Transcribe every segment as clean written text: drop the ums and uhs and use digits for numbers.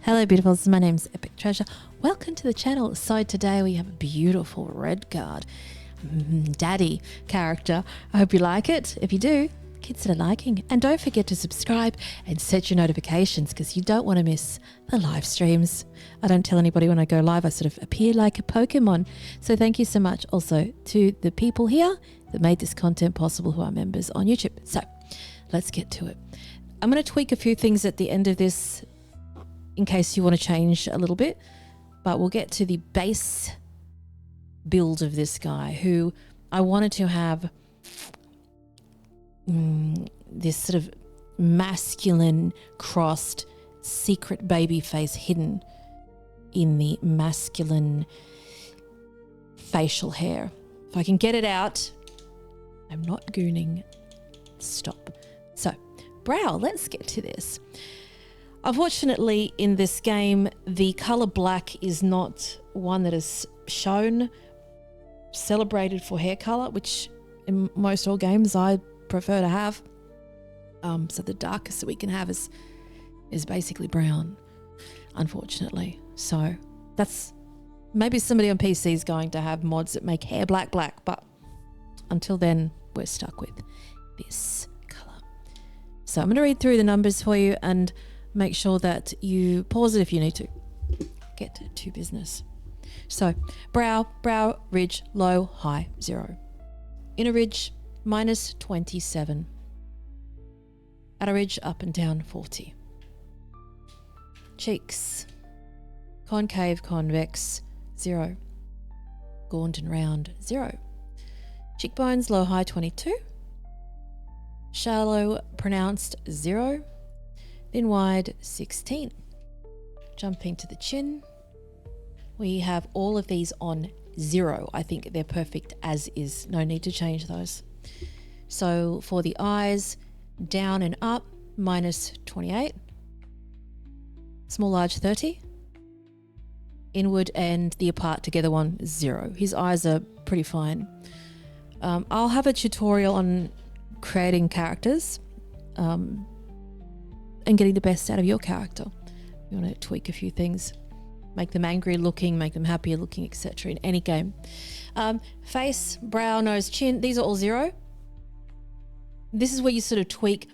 Hello beautifuls, my name's Epic Treasure. Welcome to the channel. So today we have a beautiful REDGUARD daddy character. I hope you like it. If you do, consider liking. And don't forget to subscribe and set your notifications because you don't want to miss the live streams. I don't tell anybody when I go live. I sort of appear like a Pokemon. So thank you so much also to the people here that made this content possible who are members on YouTube. So let's get to it. I'm going to tweak a few things at the end of this in case you want to change a little bit, but we'll get to the base build of this guy who I wanted to have this sort of masculine crossed secret baby face hidden in the masculine facial hair. If I can get it out, I'm not gooning. Stop. So, brow, let's get to this. Unfortunately, in this game, the color black is not one that is shown, celebrated for hair color, which in most all games I prefer to have. So the darkest that we can have is basically brown, unfortunately. So that's maybe somebody on PC is going to have mods that make hair black, but until then, we're stuck with this color. So I'm going to read through the numbers for you and make sure that you pause it if you need to. Get to business. So, brow, ridge, low, high, 0. Inner ridge, minus 27. Outer ridge, up and down, 40. Cheeks, concave, convex, 0. Gaunt and round, 0. Cheekbones, low, high, 22. Shallow, pronounced, 0. Thin, wide, 16. Jumping to the chin, we have all of these on 0. I think they're perfect as is. No need to change those. So for the eyes, down and up, minus 28. Small, large, 30. Inward and the apart together one, 0. His eyes are pretty fine. I'll have a tutorial on creating characters and getting the best out of your character. You want to tweak a few things. Make them angry looking, make them happier looking, etc. in any game. Face, brow, nose, chin, these are all 0. This is where you sort of tweak.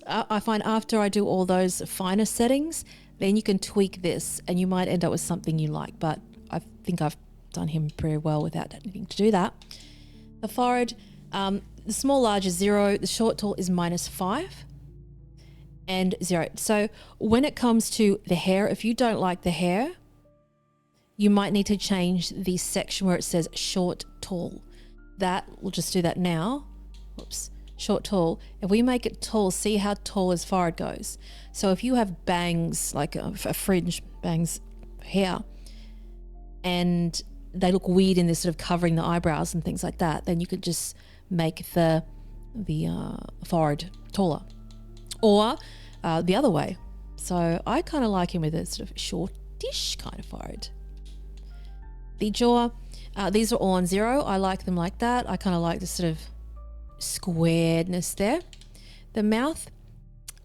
I find after I do all those finer settings, then you can tweak this and you might end up with something you like, but I think I've done him pretty well without anything to do that. The forehead, the small, large is 0. The short, tall is minus 5. And 0. So when it comes to the hair, if you don't like the hair, you might need to change the section where it says short, tall. We'll just do that now. Whoops. Short, tall. If we make it tall, see how tall his forehead goes. So if you have bangs, like a fringe bangs hair, and they look weird in this sort of covering the eyebrows and things like that, then you could just make the forehead taller. Or the other way. So I kind of like him with a sort of shortish kind of forehead. The jaw, these are all on 0. I like them like that. I kind of like the sort of squaredness there. The mouth,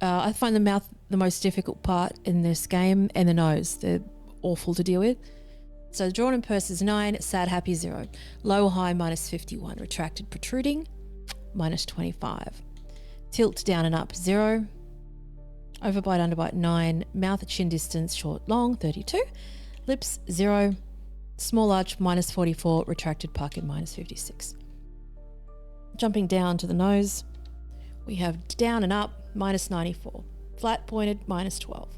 I find the mouth the most difficult part in this game, and the nose. They're awful to deal with. So drawn and pursed is 9, sad, happy, 0. Low, high, minus 51. Retracted, protruding, minus 25. Tilt, down and up, 0. Overbite, underbite, 9. Mouth, chin distance, short, long, 32. Lips, 0. Small, large, minus 44. Retracted, puckered, minus 56. Jumping down to the nose, we have down and up, minus 94. Flat, pointed, minus 12.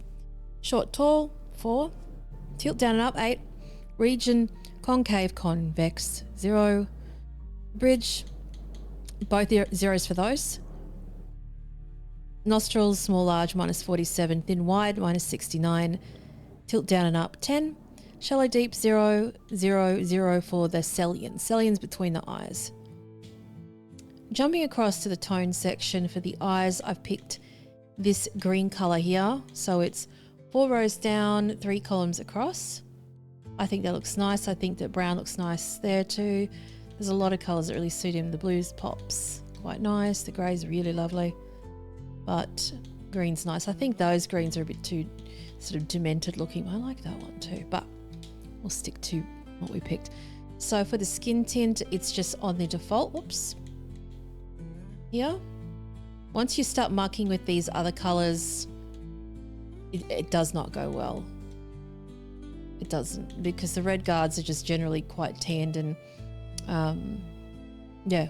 Short, tall, 4. Tilt, down and up, 8. Region, concave, convex, 0. Bridge, both zeros for those. Nostrils, small, large, minus 47. Thin, wide, minus 69. Tilt, down and up, 10. Shallow, deep, 0, 0, 0 for the Celians. Celians between the eyes. Jumping across to the tone section for the eyes, I've picked this green color here. So it's 4 rows down, 3 columns across. I think that looks nice. I think that brown looks nice there too. There's a lot of colors that really suit him. The blues pops quite nice. The grays are really lovely. But green's nice. I think those greens are a bit too sort of demented looking. I like that one too, but we'll stick to what we picked. So for the skin tint, it's just on the default. Whoops. Here. Once you start mucking with these other colors, it does not go well. It doesn't, because the REDGUARDs are just generally quite tanned and yeah,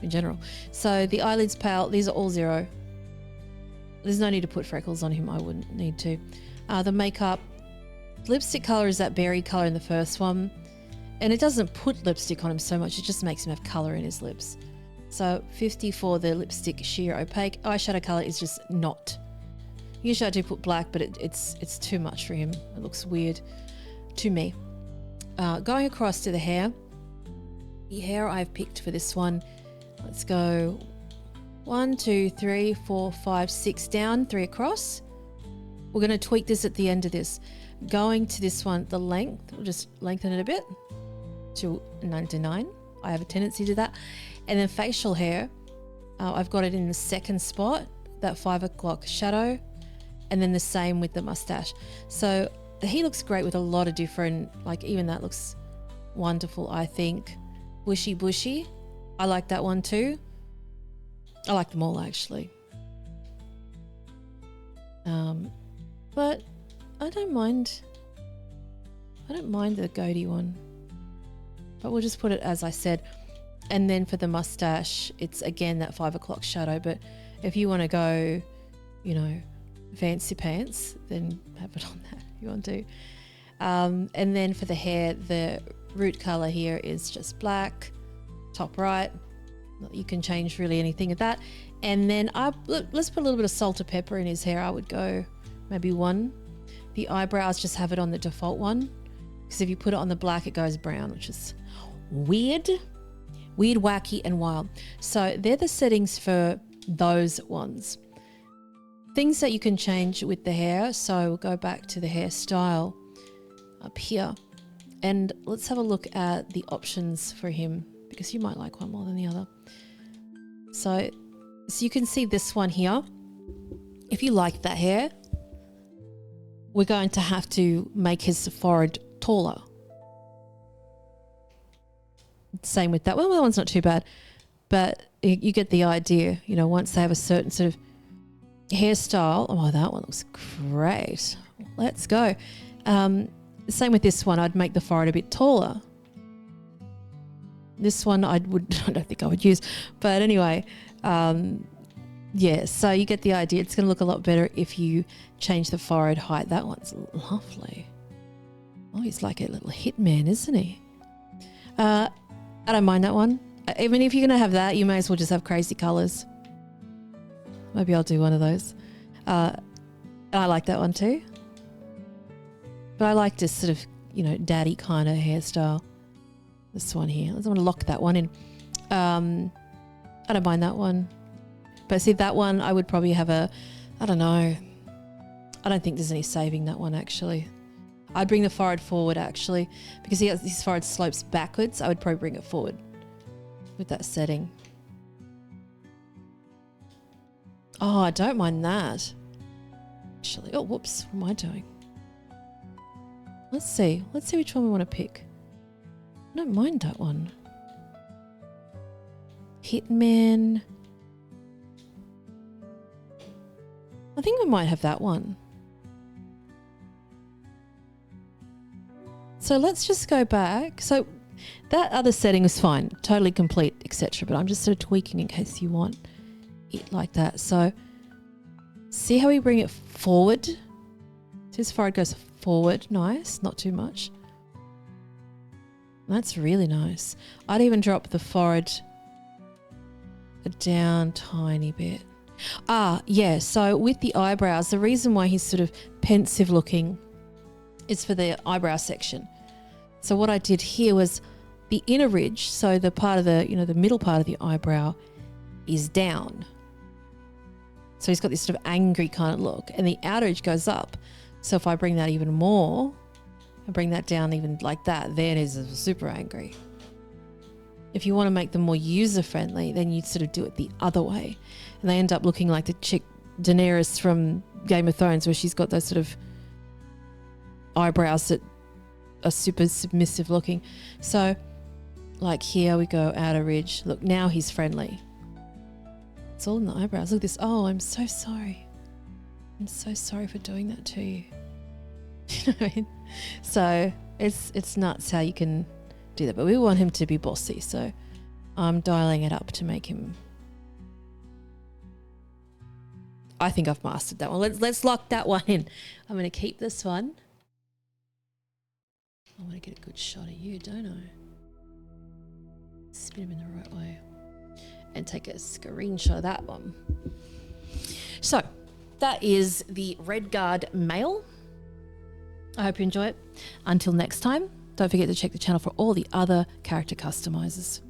in general. So the eyelids pale, these are all 0. There's no need to put freckles on him. I wouldn't need to. The makeup, lipstick color is that berry color in the first one, and it doesn't put lipstick on him so much. It just makes him have color in his lips. So 50 for the lipstick sheer opaque. Eyeshadow color is just not. Usually I do put black, but it's too much for him. It looks weird to me. Going across to the hair. The hair I've picked for this one, let's go 1, 2, 3, 4, 5, 6 down, 3 across. We're going to tweak this at the end of this. Going to this one, the length, we'll just lengthen it a bit to 99. I have a tendency to do that. And then facial hair, I've got it in the second spot, that 5 o'clock shadow, and then the same with the mustache. So he looks great with a lot of different, like even that looks wonderful, I think. Bushy bushy, I like that one too. I like them all actually. But I don't mind the goatee one. But we'll just put it as I said. And then for the mustache, it's again that 5 o'clock shadow. But if you want to go, you know, fancy pants, then have it on that if you want to. And then for the hair, the root color here is just black, top right. You can change really anything of that. And then let's put a little bit of salt or pepper in his hair. I would go maybe 1. The eyebrows, just have it on the default one, because if you put it on the black, it goes brown, which is weird, wacky, and wild. So they're the settings for those ones. Things that you can change with the hair. So we'll go back to the hairstyle up here, and let's have a look at the options for him, because you might like one more than the other. So you can see this one here. If you like that hair, we're going to have to make his forehead taller. Same with that one. Well, that one's not too bad, but you get the idea. You know, once they have a certain sort of hairstyle. Oh, that one looks great. Let's go. Same with this one. I'd make the forehead a bit taller. This one I don't think I would use, but anyway, yeah, so you get the idea. It's going to look a lot better if you change the forehead height. That one's lovely. Oh, he's like a little hitman, isn't he? I don't mind that one. Even if you're going to have that, you may as well just have crazy colors. Maybe I'll do one of those. I like that one too. But I like this sort of, you know, daddy kind of hairstyle. This one here. I want to lock that one in. I don't mind that one. But see, that one, I would probably have I don't know. I don't think there's any saving that one, actually. I'd bring the forehead forward, actually. Because his forehead slopes backwards. I would probably bring it forward with that setting. Oh, I don't mind that. Actually, oh, whoops. What am I doing? Let's see. Let's see which one we want to pick. I don't mind that one. Hitman. I think we might have that one. So let's just go back. So that other setting is fine, totally complete, etc. But I'm just sort of tweaking in case you want it like that. So see how we bring it forward? So his forehead goes forward, nice, not too much. That's really nice. I'd even drop the forehead down tiny bit. Yeah, so with the eyebrows, the reason why he's sort of pensive looking is for the eyebrow section. So what I did here was the inner ridge, so the part of the, you know, the middle part of the eyebrow is down. So he's got this sort of angry kind of look, and the outer edge goes up. So if I bring that even more, I bring that down even like that, then he's super angry. If you want to make them more user-friendly, then you sort of do it the other way. And they end up looking like the chick Daenerys from Game of Thrones, where she's got those sort of eyebrows that are super submissive looking. So like here we go, outer ridge. Look, now he's friendly. It's all in the eyebrows. Look at this. Oh, I'm so sorry. I'm so sorry for doing that to you. You know what I mean? So it's nuts how you can do that. But we want him to be bossy, so I'm dialing it up to make him. I think I've mastered that one. Let's lock that one in. I'm going to keep this one. I want to get a good shot of you, don't I? Spin him in the right way. And take a screenshot of that one. So that is the REDGUARD male. I hope you enjoy it. Until next time, don't forget to check the channel for all the other character customizers.